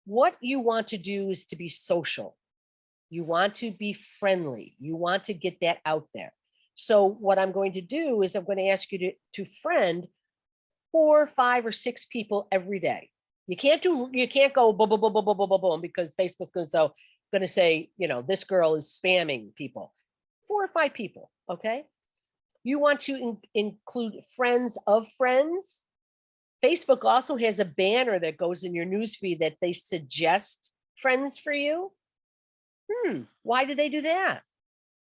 What you want to do is to be social. You want to be friendly. You want to get that out there. So what I'm going to do is I'm going to ask you to friend 4, 5, or 6 people every day. You can't go boom, boom, boom, boom, boom, boom, boom, boom, because Facebook's going to say, this girl is spamming people. 4 or 5 people, okay? You want to include friends of friends. Facebook also has a banner that goes in your newsfeed that they suggest friends for you. Why do they do that?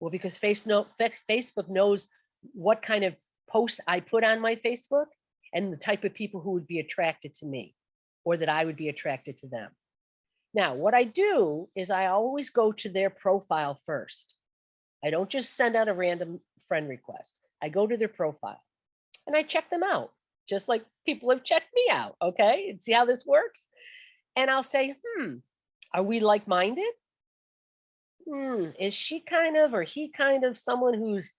Well, because Facebook knows what kind of posts I put on my Facebook and the type of people who would be attracted to me, or that I would be attracted to them. Now, what I do is I always go to their profile first. I don't just send out a random friend request. I go to their profile and I check them out, just like people have checked me out, okay? And see how this works? And I'll say, are we like-minded? Is she kind of, or he kind of someone who's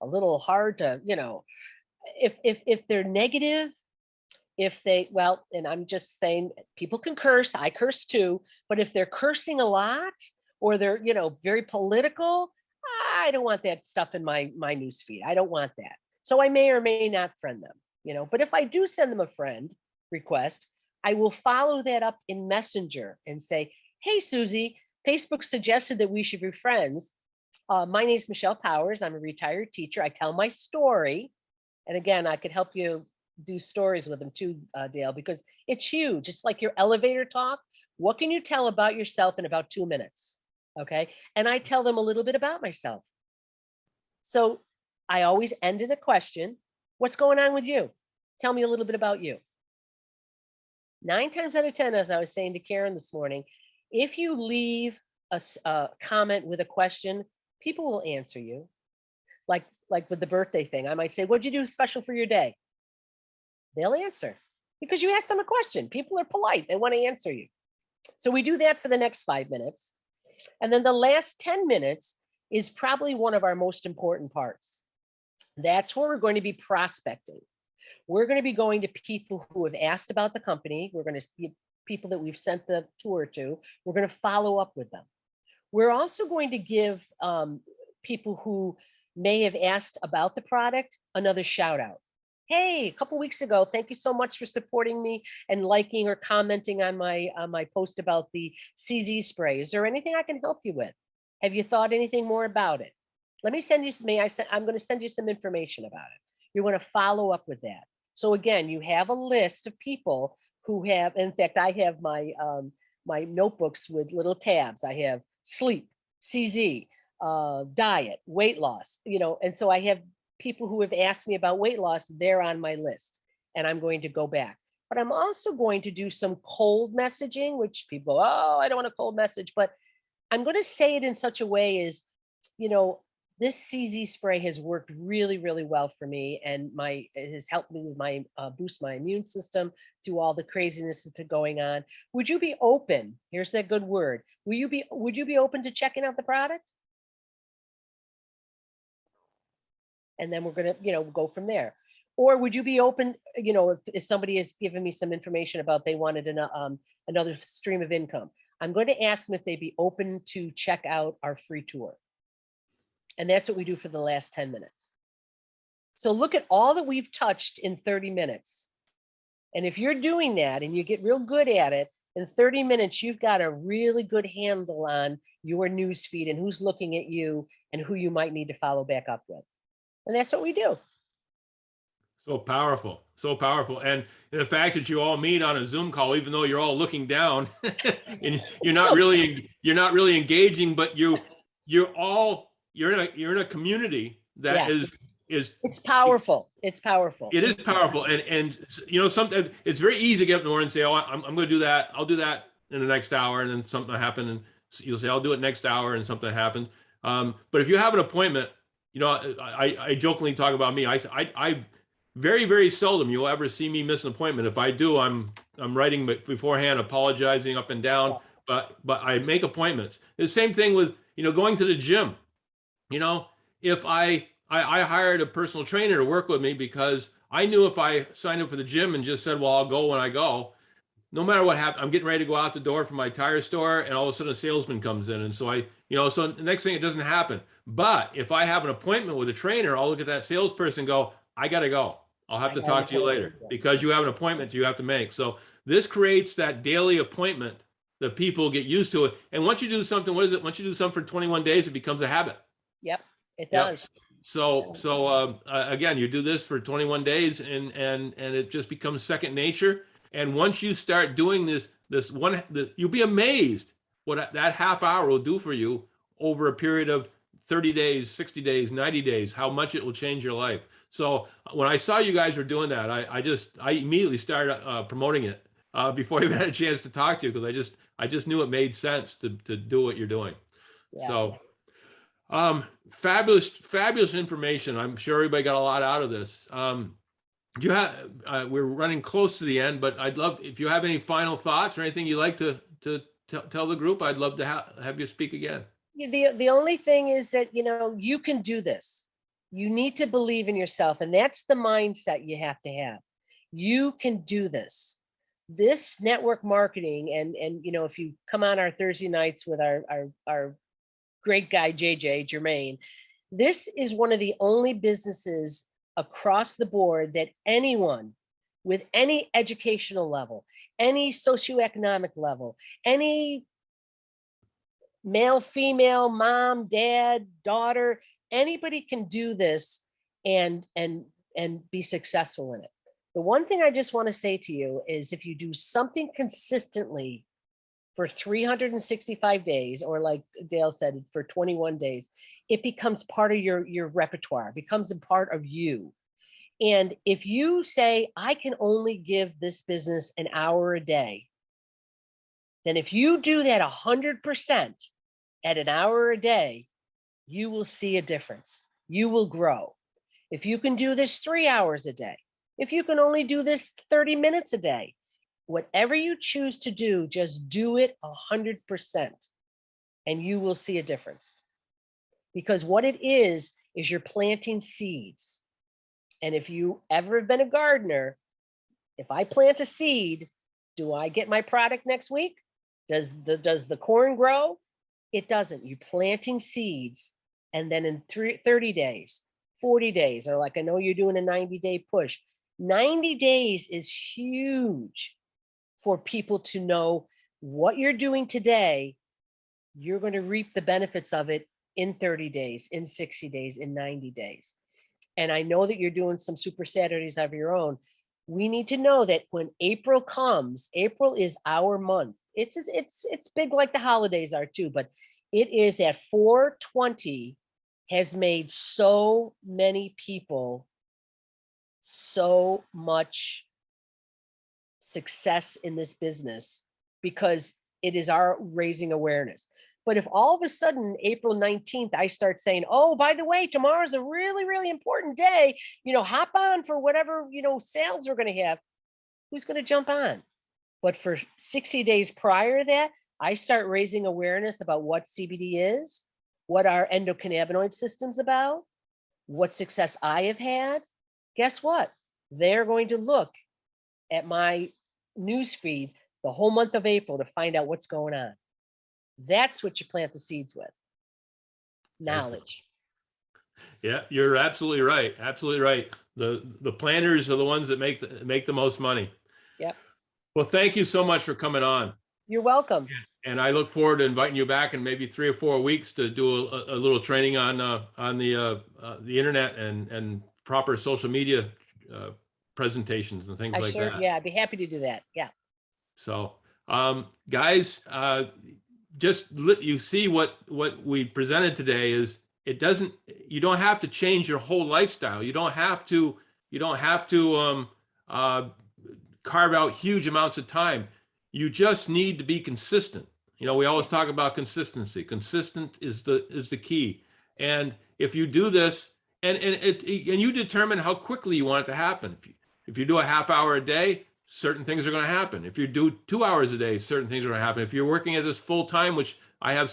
a little hard to, if they're negative, and I'm just saying, people can curse, I curse too, but if they're cursing a lot, or they're, very political, I don't want that stuff in my news feed. I don't want that. So I may or may not friend them, but if I do send them a friend request, I will follow that up in Messenger and say, hey, Susie, Facebook suggested that we should be friends. My name is Michelle Powers. I'm a retired teacher. I tell my story. And again, I could help you do stories with them too, Dale, because it's huge. It's like your elevator talk. What can you tell about yourself in about 2 minutes? Okay. And I tell them a little bit about myself. So I always end in a question. What's going on with you? Tell me a little bit about you. 9 times out of 10, as I was saying to Karen this morning, if you leave a comment with a question, people will answer you. Like with the birthday thing, I might say, what'd you do special for your day? They'll answer because you asked them a question. People are polite. They want to answer you. So we do that for the next 5 minutes. And then the last 10 minutes is probably one of our most important parts. That's where we're going to be prospecting. We're going to be going to people who have asked about the company. We're going to be people that we've sent the tour to. We're going to follow up with them. We're also going to give people who may have asked about the product another shout out. Hey, a couple weeks ago, thank you so much for supporting me and liking or commenting on my post about the CZ spray. Is there anything I can help you with? Have you thought anything more about it? Let me send you some, I'm going to send you some information about it. You're going to follow up with that. So again, you have a list of people who have, in fact, I have my my notebooks with little tabs. I have sleep, CZ, diet, weight loss, and so I have people who have asked me about weight loss, they're on my list, and I'm going to go back. But I'm also going to do some cold messaging, which people, oh, I don't want a cold message, but I'm going to say it in such a way as, this CZ spray has worked really, really well for me, and it has helped me with my boost my immune system through all the craziness that's been going on. Would you be open? Here's that good word. Would you be open to checking out the product? And then we're gonna, go from there. Or would you be open, if somebody has given me some information about they wanted another stream of income? I'm going to ask them if they'd be open to check out our free tour. And that's what we do for the last 10 minutes. So look at all that we've touched in 30 minutes. And if you're doing that and you get real good at it, in 30 minutes, you've got a really good handle on your news feed and who's looking at you and who you might need to follow back up with. And that's what we do. So powerful, so powerful. And the fact that you all meet on a Zoom call, even though you're all looking down and you're not really engaging, but you're in a community that is it's powerful. It's powerful. It is powerful. And sometimes it's very easy to get up in the morning and say, oh, I'm going to do that. I'll do that in the next hour. And then something will happen. And you'll say, I'll do it next hour, and something happens. But if you have an appointment, I jokingly talk about me. I very, very seldom you'll ever see me miss an appointment. If I do, I'm writing beforehand, apologizing up and down, but I make appointments. The same thing with, going to the gym. If I hired a personal trainer to work with me because I knew if I signed up for the gym and just said, well, I'll go when I go, no matter what happens, I'm getting ready to go out the door for my tire store, and all of a sudden a salesman comes in. And so so the next thing, it doesn't happen. But if I have an appointment with a trainer, I'll look at that salesperson and go, I got to go. I'll have to talk to you later because you have an appointment you have to make. So this creates that daily appointment that people get used to it. And once you do something, what is it? Once you do something for 21 days, it becomes a habit. Yep, it does. So again, you do this for 21 days and it just becomes second nature. And once you start doing you'll be amazed what that half hour will do for you over a period of 30 days, 60 days, 90 days, how much it will change your life. So when I saw you guys were doing that, I immediately started promoting it before I even had a chance to talk to you, because I just knew it made sense to do what you're doing. Yeah. So fabulous information. I'm sure everybody got a lot out of this. Do you have? We're running close to the end, but I'd love if you have any final thoughts or anything you'd like to tell the group. I'd love to have you speak again. The only thing is that, you can do this. You need to believe in yourself, and that's the mindset you have to have. You can do this. This network marketing, and if you come on our Thursday nights with our great guy JJ Jermaine, this is one of the only businesses across the board that anyone with any educational level, any socioeconomic level, any male, female, mom, dad, daughter, anybody can do this and be successful in it. The one thing I just want to say to you is, if you do something consistently for 365 days, or like Dale said, for 21 days, it becomes part of your repertoire, becomes a part of you. And if you say, I can only give this business an hour a day, then if you do that 100% at an hour a day, you will see a difference. You will grow. If you can do this 3 hours a day, if you can only do this 30 minutes a day, whatever you choose to do, just do it 100%, and you will see a difference. Because what it is you're planting seeds. And if you ever have been a gardener, if I plant a seed, do I get my product next week? Does the corn grow? It doesn't. You're planting seeds, and then in 30 days, 40 days, or like I know you're doing a 90-day push. 90 days is huge for people to know what you're doing today. You're going to reap the benefits of it in 30 days, in 60 days, in 90 days. And I know that you're doing some super Saturdays of your own. We need to know that when April comes, April is our month. It's big like the holidays are too, but it is at 420 has made so many people so much success in this business, because it is our raising awareness. But if all of a sudden April 19th, I start saying, oh, by the way, tomorrow's a really, really important day, hop on for whatever, sales we're going to have, who's going to jump on? But for 60 days prior to that, I start raising awareness about what CBD is, what our endocannabinoid system's about, what success I have had. Guess what? They're going to look at my news feed the whole month of April to find out what's going on. That's what you plant the seeds with. Knowledge. Yeah, you're absolutely right. Absolutely right. The planners are the ones that make the most money. Yep. Well, thank you so much for coming on. You're welcome. And I look forward to inviting you back in maybe 3 or 4 weeks to do a little training on the internet and proper social media presentations and things like that. Yeah, I'd be happy to do that. Yeah. So, guys, you see what we presented today is you don't have to change your whole lifestyle. You don't have to carve out huge amounts of time. You just need to be consistent. We always talk about consistency. Consistent is the key. And if you do this, and you determine how quickly you want it to happen. If you do a half hour a day, certain things are going to happen. If you do 2 hours a day, certain things are going to happen. If you're working at this full time, which I have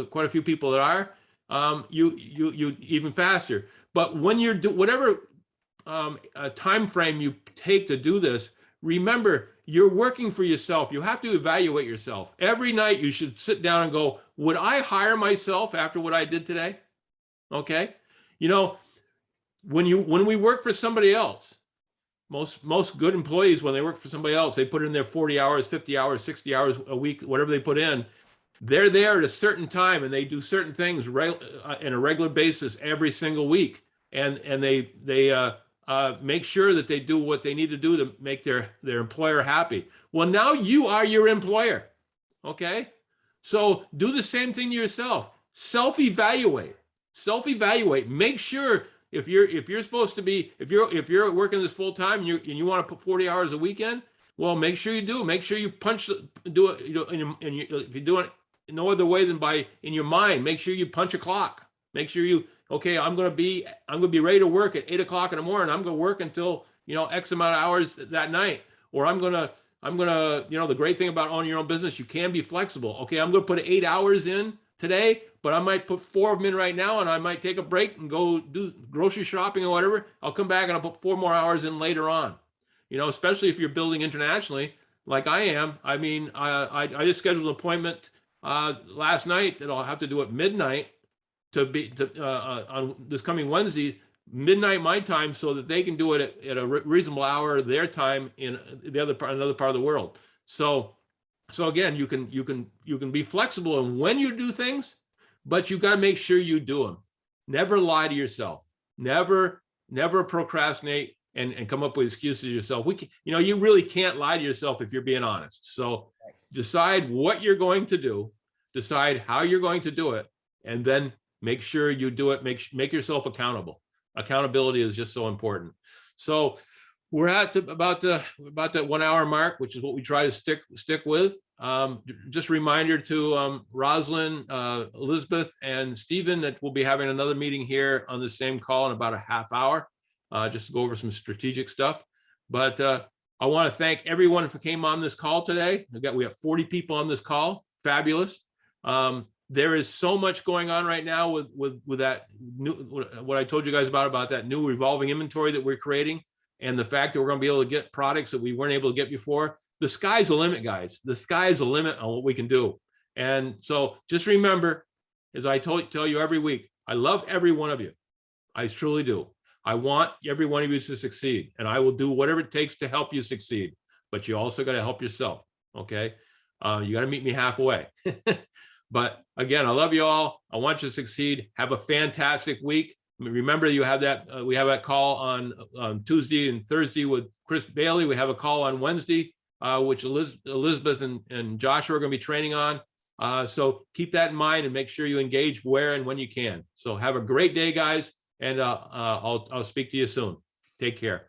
quite a few people that are, you even faster. But when you're whatever time frame you take to do this, remember you're working for yourself. You have to evaluate yourself. Every night you should sit down and go, would I hire myself after what I did today? Okay. You know, when we work for somebody else, most good employees, when they work for somebody else, they put in their 40 hours, 50 hours, 60 hours a week, whatever they put in. They're there at a certain time and they do certain things in a regular basis every single week. And they make sure that they do what they need to do to make their employer happy. Well, now you are your employer. Okay. So do the same thing to yourself. Self-evaluate. Make sure if you're supposed to be, if you're working this full time and you want to put 40 hours a weekend, well, make sure you do. Make sure you do it. You know, if you do it no other way than in your mind, make sure you punch a clock. Make sure I'm going to be ready to work at 8 o'clock in the morning. I'm going to work until, X amount of hours that night, or I'm going to, the great thing about owning your own business, you can be flexible. Okay. I'm going to put 8 hours in today, but I might put 4 of them in right now, and I might take a break and go do grocery shopping or whatever. I'll come back and I'll put 4 more hours in later on, especially if you're building internationally like I am. I mean, I just scheduled an appointment last night that I'll have to do at midnight on this coming Wednesday, midnight my time, so that they can do it at a reasonable hour their time in another part of the world. So again, you can be flexible in when you do things, but you got to make sure you do them. Never lie to yourself. Never procrastinate and come up with excuses to yourself. You really can't lie to yourself if you're being honest. So decide what you're going to do, decide how you're going to do it, and then make sure you do it. Make yourself accountable. Accountability is just so important. So we're at about the 1 hour mark, which is what we try to stick with. Just a reminder to Rosalind, Elizabeth, and Stephen that we'll be having another meeting here on the same call in about a half hour, just to go over some strategic stuff. But I want to thank everyone who came on this call today. We have 40 people on this call. Fabulous. There is so much going on right now with that new, what I told you guys about that new revolving inventory that we're creating, and the fact that we're going to be able to get products that we weren't able to get before. The sky's the limit, guys. The sky's the limit on what we can do. And so just remember, as I tell you every week, I love every one of you. I truly do. I want every one of you to succeed, and I will do whatever it takes to help you succeed. But you also got to help yourself. Okay. You got to meet me halfway. But again, I love you all. I want you to succeed. Have a fantastic week. Remember, you have that. We have that call on Tuesday and Thursday with Chris Bailey. We have a call on Wednesday, which Elizabeth and Joshua are going to be training on. So keep that in mind and make sure you engage where and when you can. So have a great day, guys, and I'll speak to you soon. Take care.